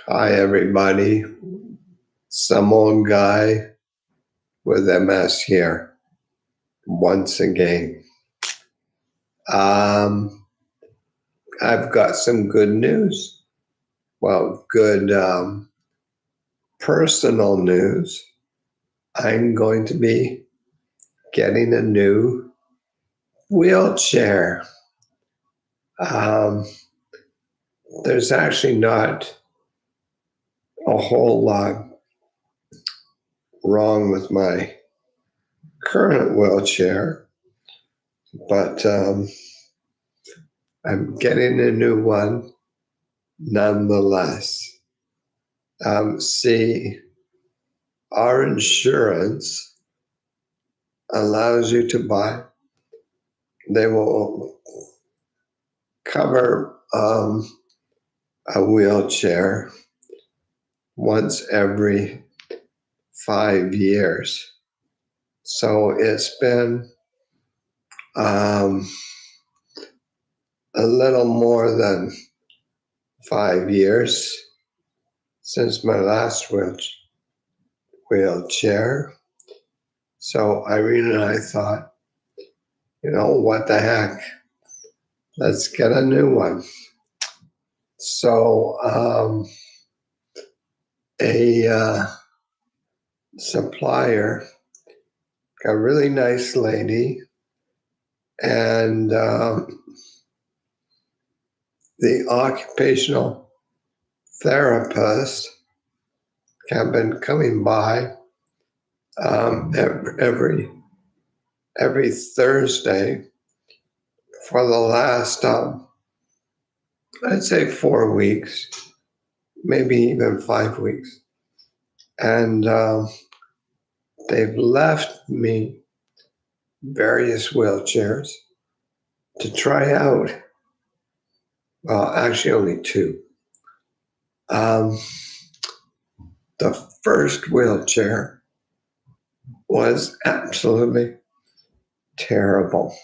Hi, everybody. Some old guy with MS here once again. Um, I've got some good news. Well, good personal news. I'm going to be getting a new wheelchair. Um, there's actually not a whole lot wrong with my current wheelchair, but I'm getting a new one nonetheless. See, our insurance allows you to buy, they will cover a wheelchair once every 5 years. So it's been um, a little more than 5 years since my last wheelchair. So Irene and I thought, what the heck? Let's get a new one. So a supplier, a really nice lady, and the occupational therapist have been coming by every Thursday for the last I'd say 4 weeks, maybe even 5 weeks, and they've left me various wheelchairs to try out. Well, actually, only two. Um, the first wheelchair was absolutely terrible.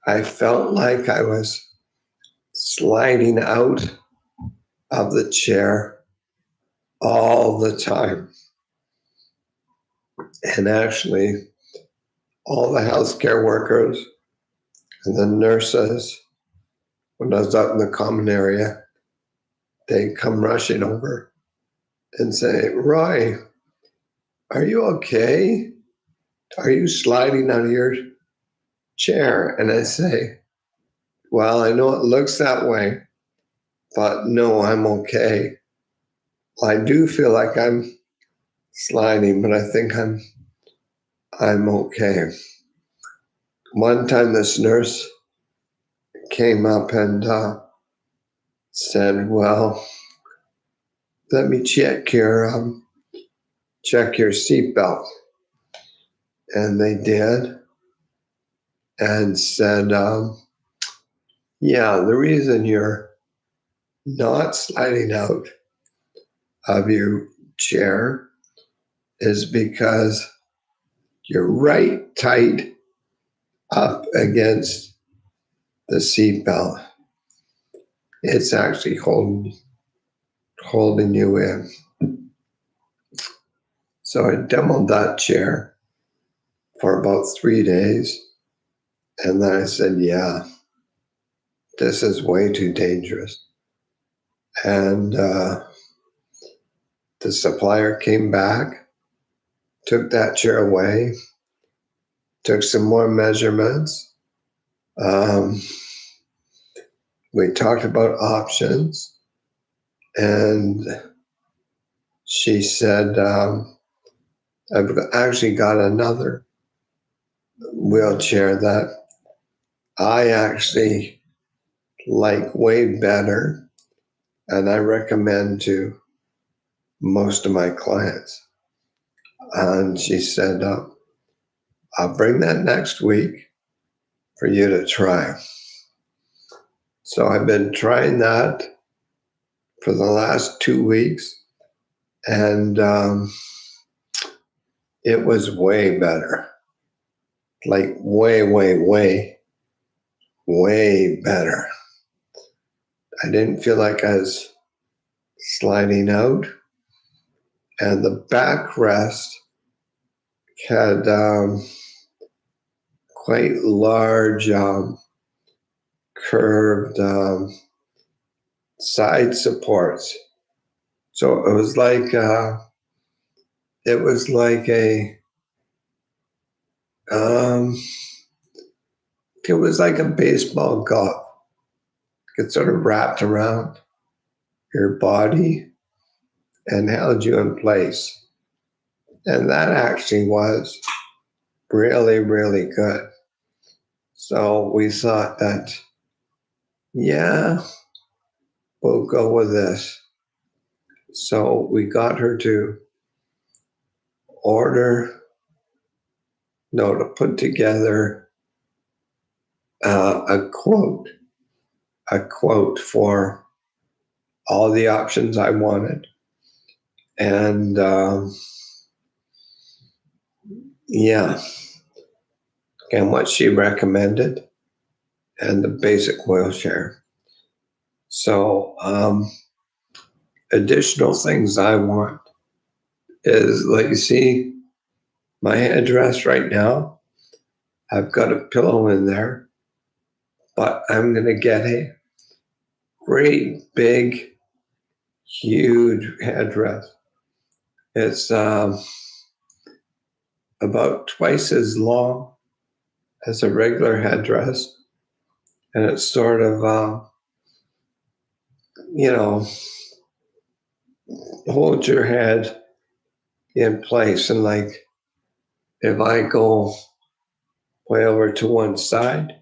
I felt like I was sliding out of the chair all the time. And actually, all the healthcare workers and the nurses, when I was out in the common area, they come rushing over and say, "Roy, are you okay? Are you sliding out of your chair?" And I say, "Well, I know it looks that way, but no, I'm okay. I do feel like I'm sliding, but I think I'm okay." One time, this nurse came up and said, "Well, let me check your seatbelt." And they did, and said, "Yeah, the reason you're not sliding out of your chair is because you're right tight up against the seatbelt. It's actually holding you in." So I demoed that chair for about 3 days, and then I said, "Yeah, this is way too dangerous." And the supplier came back, took that chair away, took some more measurements. Um, we talked about options, and she said, "I've actually got another wheelchair that I actually like way better, and I recommend to most of my clients." And she said, "I'll bring that next week for you to try." So I've been trying that for the last 2 weeks, and it was way better. Like way, way, way, way better. I didn't feel like I was sliding out, and the backrest had quite large curved side supports. So it was like a um, it was like a baseball glove. It sort of wrapped around your body and held you in place. And that actually was really, really good. So we thought that, yeah, we'll go with this. So we got her to to put together a quote for all the options I wanted. And yeah, and what she recommended, and the basic wheelchair. So additional things I want is, like, you see my headrest right now, I've got a pillow in there, but I'm going to get a great big, huge headrest. It's about twice as long as a regular headrest, and it's sort of, hold your head in place. And like, if I go way over to one side,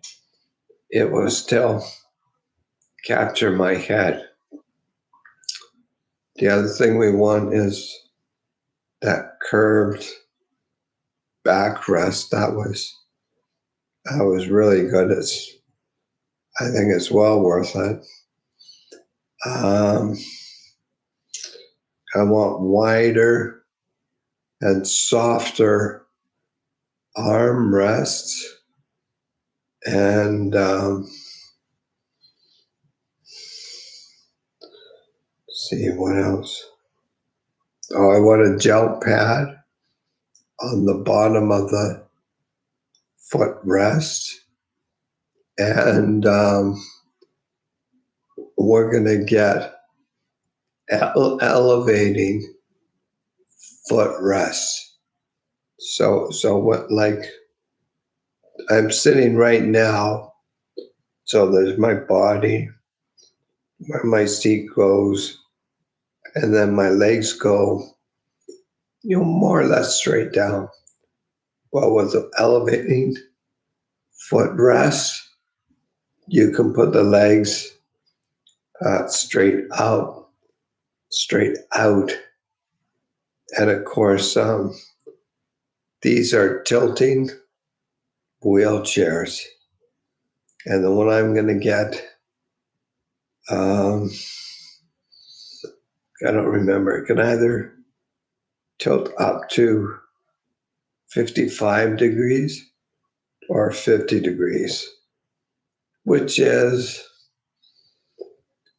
it will still capture my head. The other thing we want is that curved backrest. That was really good. I think it's well worth it. I want wider and softer arm rests, and see what else. Oh, I want a gel pad on the bottom of the footrest, and we're going to get elevating footrests. So what, like, I'm sitting right now, so there's my body, where my seat goes, and then my legs go, more or less straight down. Well, with the elevating footrest, you can put the legs straight out, and of course, these are tilting wheelchairs, and the one I'm going to get, I don't remember. It can either tilt up to 55 degrees or 50 degrees, which is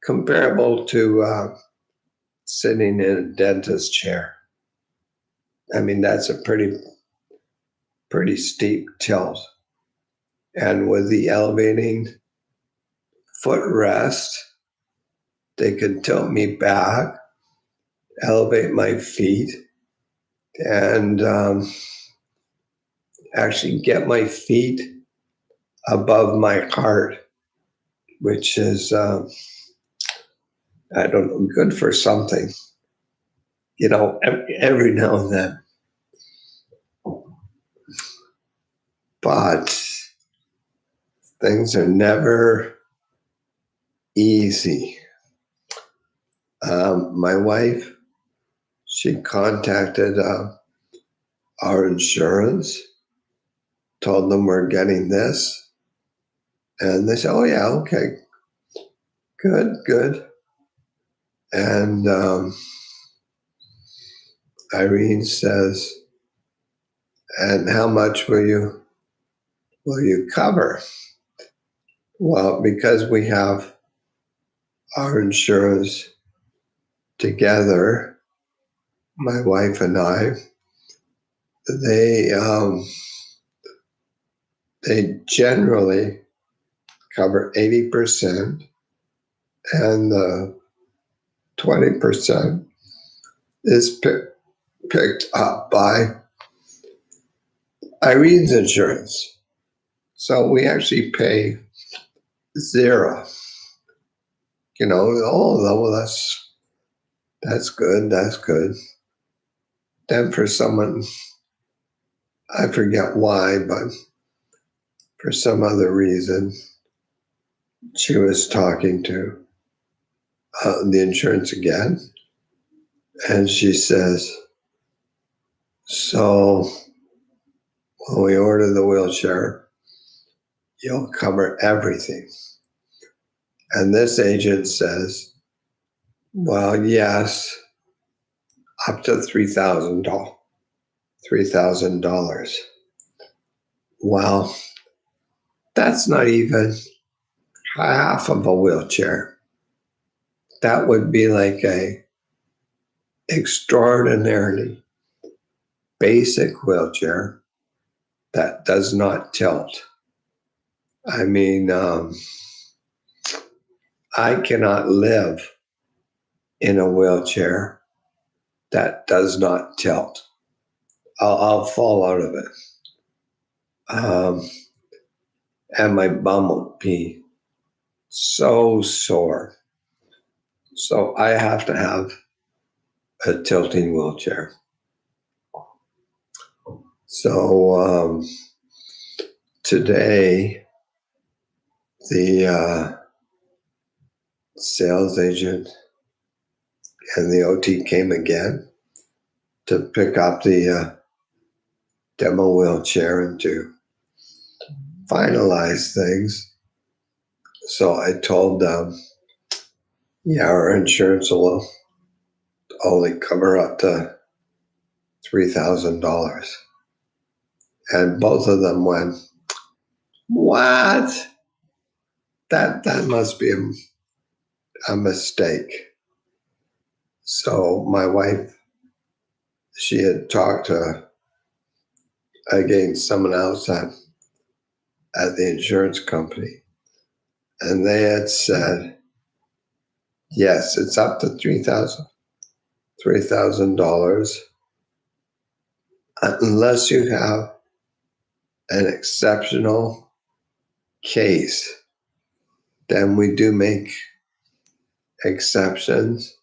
comparable to sitting in a dentist chair. I mean, that's a pretty steep tilt. And with the elevating footrest, they can tilt me back, elevate my feet, and actually get my feet above my heart, which is, I don't know, good for something, every now and then. But things are never easy. My wife, she contacted our insurance, told them we're getting this, and they said, "Oh yeah, okay, good." And Irene says, "And how much will you cover?" Well, because we have our insurance together, my wife and I, they they generally cover 80%, and the 20% is picked up by Irene's insurance. So we actually pay zero. Oh, that's good. That's good. Then for someone, I forget why, but for some other reason, she was talking to the insurance again, and she says, "So when we order the wheelchair, you'll cover everything." And this agent says, "Well, yes, up to $3,000. Well, that's not even half of a wheelchair. That would be like a extraordinarily basic wheelchair that does not tilt. I mean, I cannot live in a wheelchair that does not tilt. I'll fall out of it. And my bum will be so sore. So I have to have a tilting wheelchair. So today, the sales agent and the OT came again to pick up the demo wheelchair and to finalize things. So I told them, yeah, our insurance will only cover up to $3,000. And both of them went, "What? That must be a mistake." So my wife, she had talked to, again, someone else at the insurance company, and they had said, yes, it's up to $3,000 unless you have an exceptional case. Then we do make exceptions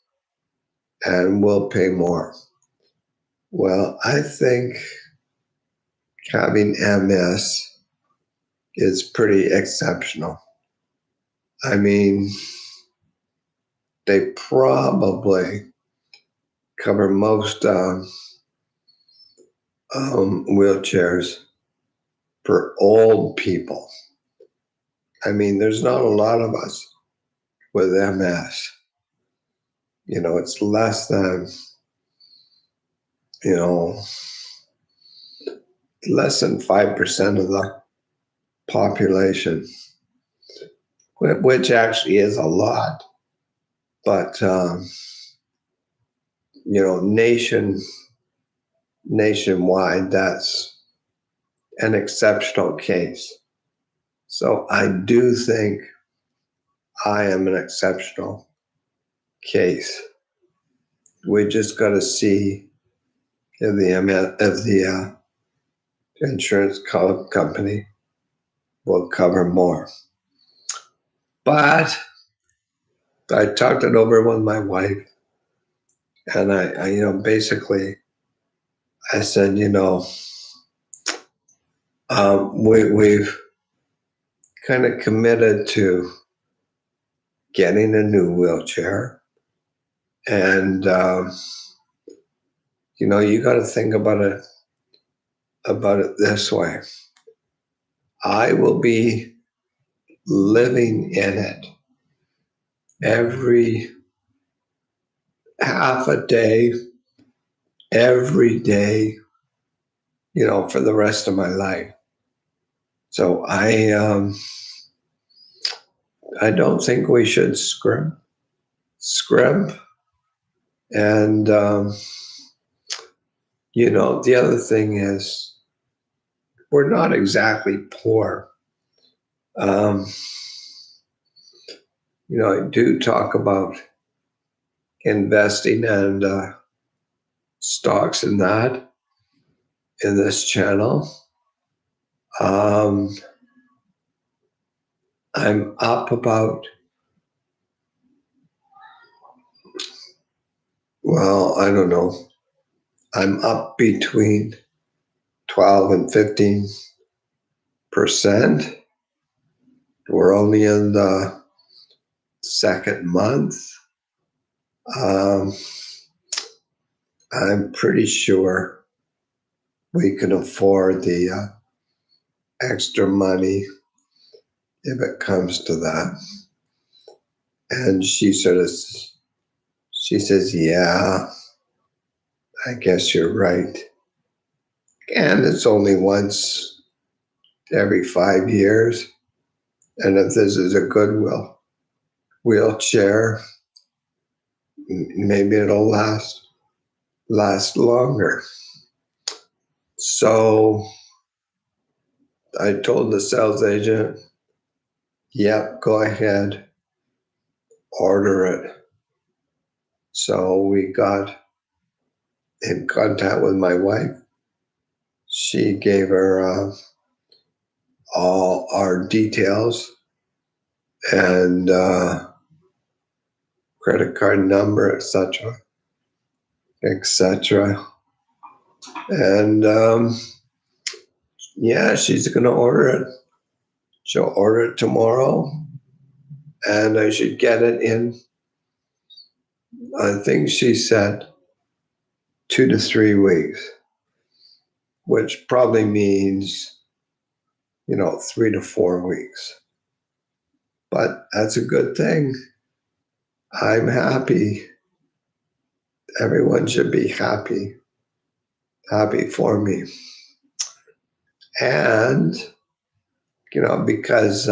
and we'll pay more. Well, I think having MS is pretty exceptional. I mean, they probably cover most wheelchairs for old people. I mean, there's not a lot of us with MS. It's less than, you know, less than 5% of the population, which actually is a lot. But, nationwide, that's an exceptional case. So I do think I am an exceptional case. We just got to see if the insurance company will cover more. But I talked it over with my wife, and I basically, I said, we've kind of committed to getting a new wheelchair, and you got to think about it this way. I will be living in it every half a day, every day, for the rest of my life. So I don't think we should scrimp And, the other thing is we're not exactly poor. Um, I do talk about investing and stocks and that in this channel. Um, I'm up about, well, I don't know. I'm up between 12 and 15%. We're only in the second month. Um, I'm pretty sure we can afford the extra money if it comes to that. And she says, yeah, I guess you're right. And it's only once every 5 years. And if this is a Goodwill wheelchair, maybe it'll last longer. So I told the sales agent, yep, go ahead, order it. So we got in contact with my wife. She gave her all our details and credit card number, etc., etc. And yeah, she's gonna order it. She'll order it tomorrow, and I should get it in. I think she said 2 to 3 weeks, which probably means 3 to 4 weeks. But that's a good thing. I'm happy. Everyone should be happy for me. And, because,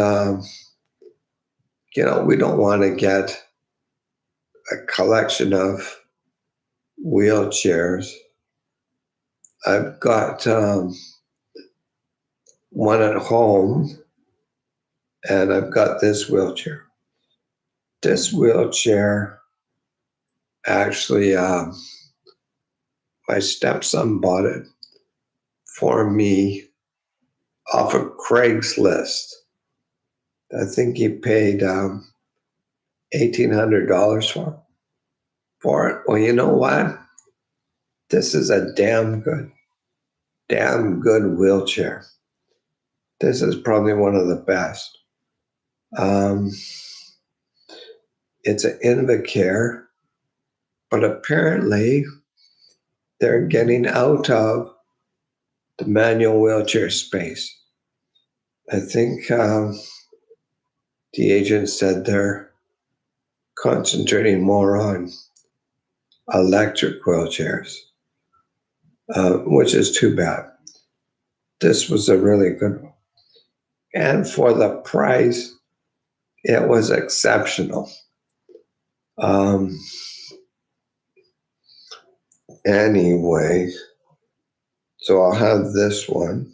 we don't want to get a collection of wheelchairs. I've got one at home, and I've got this wheelchair. This wheelchair, actually, my stepson bought it for me off of Craigslist. I think he paid $1,800 for it. Well, you know what? This is a damn good wheelchair. This is probably one of the best. It's an Invacare, but apparently they're getting out of the manual wheelchair space. I think the agent said they're concentrating more on electric wheelchairs, which is too bad. This was a really good one. And for the price, it was exceptional. Anyway, so I'll have this one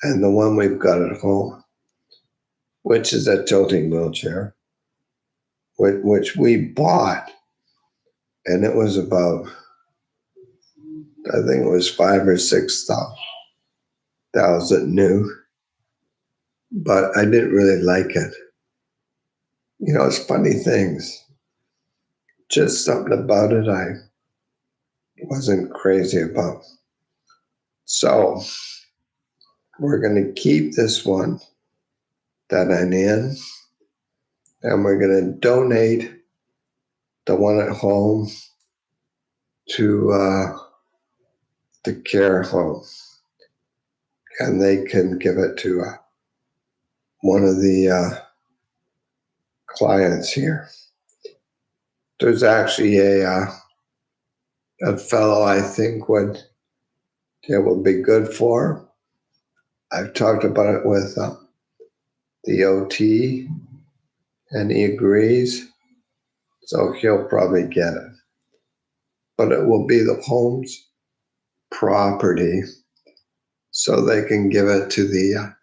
and the one we've got at home, which is a tilting wheelchair, which we bought, and it was about, I think it was 5 or 6,000 new, but I didn't really like it. It's funny things. Just something about it I wasn't crazy about. So we're going to keep this one that I'm in, and we're going to donate the one at home to the care home, and they can give it to one of the clients here. There's actually a fellow I think it would be good for. I've talked about it with the OT, and he agrees, so he'll probably get it. but it will be the home's property so they can give it to the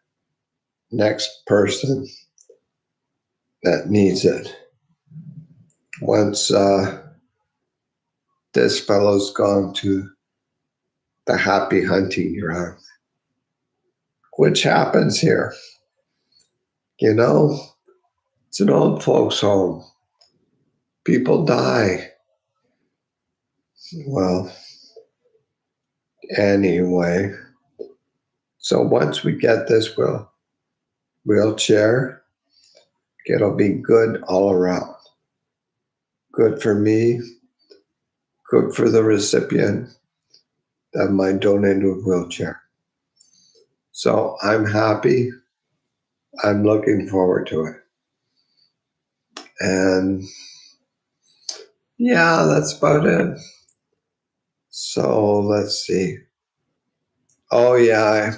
next person that needs it. Once this fellow's gone to the happy hunting ground, which happens here. You know, it's an old folks' home. People die. Well, anyway, so once we get this wheelchair, it'll be good all around. Good for me, good for the recipient of my donated wheelchair. So I'm happy. I'm looking forward to it. And yeah, that's about it. So let's see. Oh, yeah,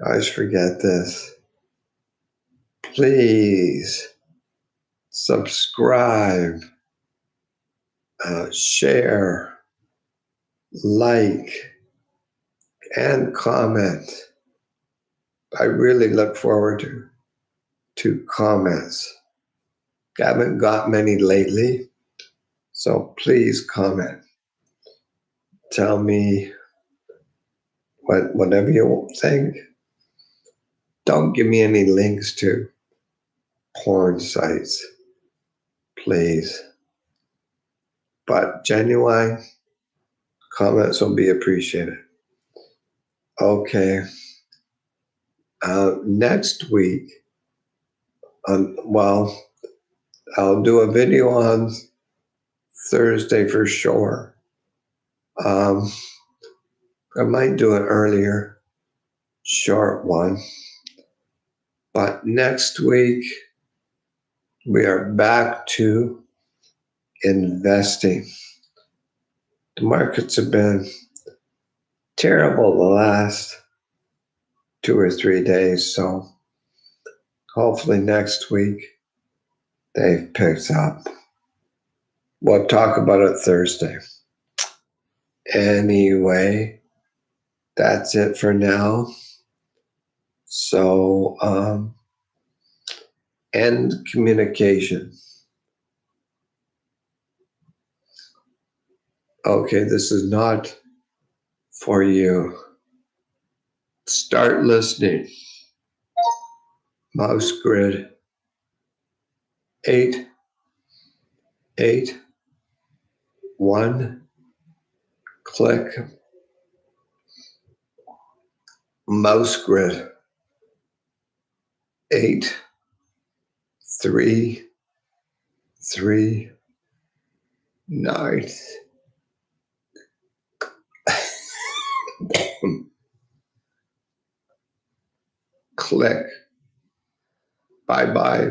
I always forget this. Please subscribe, share, like, and comment. I really look forward to comments. Haven't got many lately, so please comment. Tell me whatever you think. Don't give me any links to porn sites, please. But genuine comments will be appreciated. Okay. Next week, well, I'll do a video on Thursday for sure. I might do it earlier, short one. But next week, we are back to investing. The markets have been terrible the last 2 or 3 days, so hopefully next week they've picked up. We'll talk about it Thursday. Anyway, that's it for now. So, end communication. Okay, this is not for you. Start listening. Mouse grid 881. Click mouse grid 8339. Click. Bye bye.